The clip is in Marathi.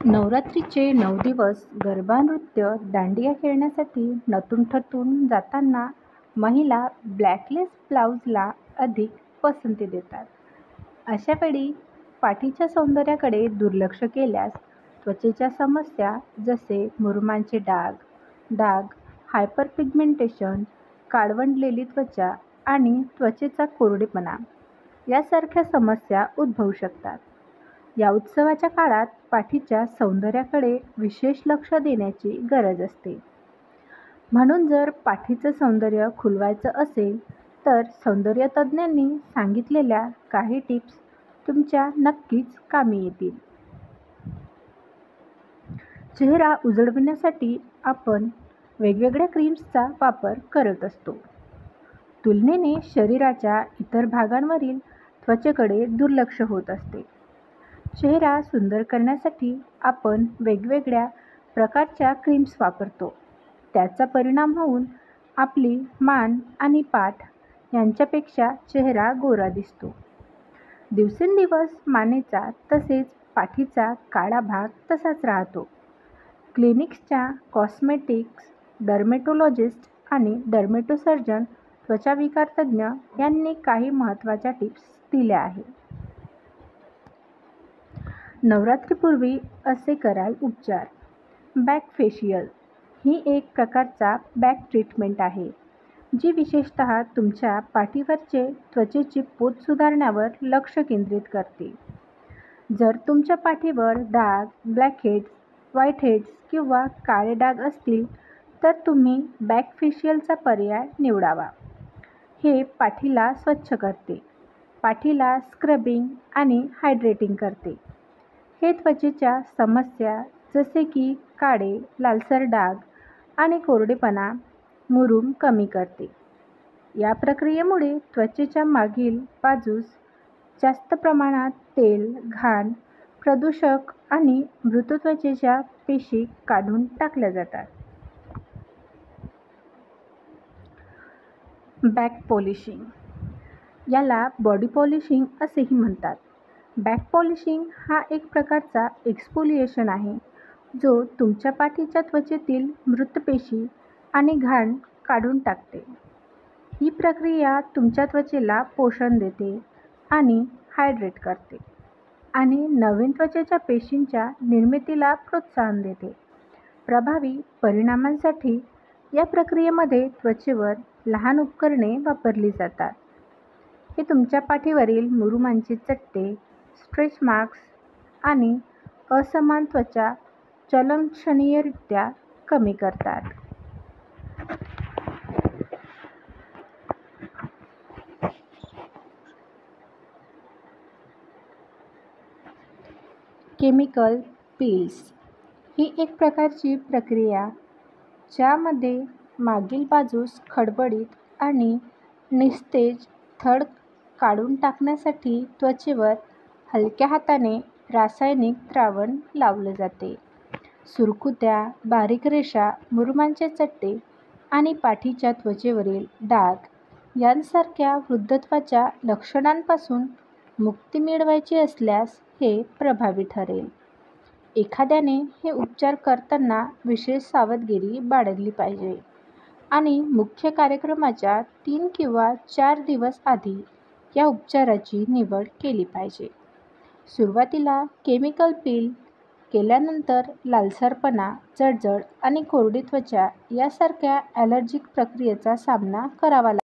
नवरात्रीचे 9 दिवस गरबा नृत्य, दांडिया खेळण्यासाठी नटून-थटून जाताना महिला ब्लॅकलेस ब्लाऊजला अधिक पसंती देतात. अशावेळी पाठीच्या सौंदर्याकडे दुर्लक्ष केल्यास त्वचेच्या समस्या जसे मुरुमांचे डाग, डाग, हायपरपिगमेंटेशन, काळवंडलेली त्वचा आणि त्वचेचा कोरडेपणा यासारख्या समस्या उद्भवू शकतात. या उत्सवाच्या काळात पाठीच्या सौंदर्याकडे विशेष लक्ष देण्याची गरज असते. म्हणून जर पाठीचं सौंदर्य खुलवायचं असेल तर सौंदर्यतज्ज्ञांनी सांगितलेल्या काही टिप्स तुमच्या नक्कीच कामी येतील. चेहरा उजळविण्यासाठी आपण वेगवेगळ्या क्रीम्सचा वापर करत असतो. तुलनेने शरीराच्या इतर भागांवरील त्वचेकडे दुर्लक्ष होत असते. चेहरा सुंदर करण्यासाठी आपण वेगवेगळ्या प्रकारच्या क्रीम्स वापरतो. त्याचा परिणाम होऊन आपली मान आणि पाठ यांच्यापेक्षा चेहरा गोरा दिसतो. दिवसेंदिवस मानेचा तसेच पाठीचा काळा भाग तसाच राहतो. क्लिनिक्सच्या कॉस्मेटिक्स डर्मेटोलॉजिस्ट आणि डर्मेटोसर्जन त्वचाविकार तज्ज्ञ यांनी काही महत्त्वाच्या टिप्स दिल्या आहेत. नवरात्रीपूर्वी असे कराल उपचार. बॅक फेशियल ही एक प्रकारचा बॅक ट्रीटमेंट आहे, जी विशेषतः तुमच्या पाठीवरचे त्वचेची पोत सुधारण्यावर लक्ष केंद्रित करते. जर तुमच्या पाठीवर डाग, ब्लॅकहेड्स, व्हाईटहेड्स किंवा काळे डाग असतील तर तुम्ही बॅक फेशियलचा पर्याय निवडावा. हे पाठीला स्वच्छ करते, पाठीला स्क्रबिंग आणि हायड्रेटिंग करते. हे त्वचेच्या समस्या जसे की काळे, लालसर डाग आणि कोरडेपणा, मुरूम कमी करते. या प्रक्रियेमुळे त्वचेच्या मागील बाजूस जास्त प्रमाणात तेल, घाण, प्रदूषक आणि मृत त्वचेच्या पेशी काढून टाकल्या जातात. बॅक पॉलिशिंग याला बॉडी पॉलिशिंग असेही म्हणतात. बॅक पॉलिशिंग हा एक प्रकारचा एक्सफोलिएशन आहे, जो तुमच्या पाठीच्या त्वचेतील मृत पेशी आणि घाण काढून टाकते. ही प्रक्रिया तुमच्या त्वचेला पोषण देते आणि हायड्रेट करते आणि नवीन त्वचेच्या पेशींच्या निर्मितीला प्रोत्साहन देते. प्रभावी परिणामांसाठी या प्रक्रियेमध्ये त्वचेवर लहान उपकरणे वापरली जातात. हे तुमच्या पाठीवरील मुरुमांचे चट्टे, स्ट्रेच मार्क्स आणि असमान त्वचा चलनक्षणीयरित्या कमी करतात. केमिकल पील्स ही एक प्रकारची प्रक्रिया ज्यामध्ये मागील बाजूस खडबडीत आणि निस्तेज थर काढून टाकण्यासाठी त्वचेवर हलक्या हाताने रासायनिक द्रावण लावले जाते. सुरकुत्या, बारीक रेषा, मुरुमांचे चट्टे आणि पाठीच्या त्वचेवरील डाग यांसारख्या वृद्धत्वाच्या लक्षणांपासून मुक्ती मिळवायची असल्यास हे प्रभावी ठरेल. एखाद्याने हे उपचार करताना विशेष सावधगिरी बाळगली पाहिजे आणि मुख्य कार्यक्रमाच्या 3 किंवा 4 दिवस आधी या उपचाराची निवड केली पाहिजे. सुरुवातीला केमिकल पील केल्यानंतर लालसरपणा, जळजळ आणि कोरडी त्वचा यासारख्या ॲलर्जिक प्रक्रियेचा सामना करावा लागतो.